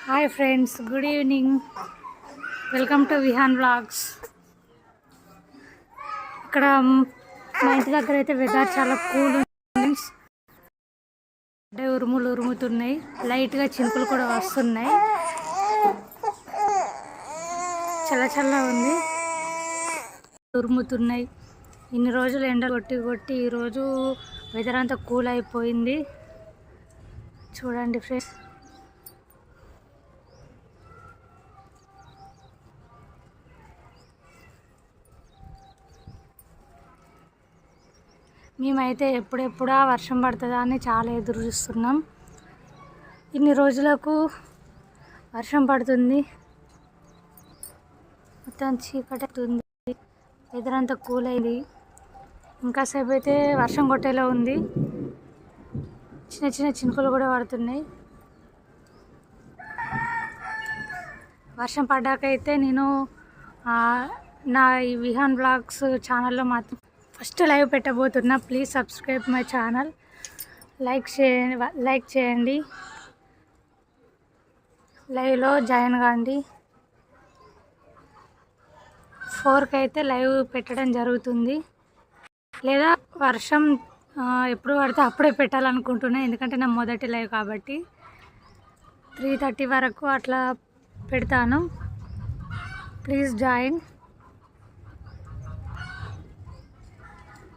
Hi friends, good evening. Welcome to Vihan vlogs. ఇక్కడ మా ఇంటి దగ్గర అయితే వెదర్ చాలా కూల్ ఉంది. ఉరుములు ఉరుముతున్నాయి, లైట్గా చినుకులు కూడా వస్తున్నాయి. చల్ల ఉంది, ఉరుముతున్నాయి. ఇన్ని రోజులు ఎండలు కొట్టి ఈరోజు వెదర్ అంతా కూల్ అయిపోయింది. చూడండి ఫ్రెండ్స్, మేమైతే ఎప్పుడెప్పుడా వర్షం పడుతుందా అని చాలా ఎదురు చూస్తున్నాం. ఇన్ని రోజులకు వర్షం పడుతుంది, మొత్తం చీకటి అవుతుంది, వెదర్ అంతా కూల్ అయింది. ఇంకాసేపు అయితే వర్షం కొట్టేలా ఉంది. చిన్న చిన్న చినుకులు కూడా పడుతున్నాయి. వర్షం పడ్డాకైతే నేను నా ఈ విహాన్ బ్లాగ్స్ ఛానల్లో మాత్రం ఫస్ట్ లైవ్ పెట్టబోతున్నా. Please subscribe my channel, like చేయండి, లైవ్లో జాయిన్ కాండి. 4కి అయితే లైవ్ పెట్టడం జరుగుతుంది. లేదా వర్షం ఎప్పుడు పడితే అప్పుడే పెట్టాలనుకుంటున్నాను, ఎందుకంటే నా మొదటి లైవ్ కాబట్టి 3:30 వరకు అట్లా పెడతాను. Please join.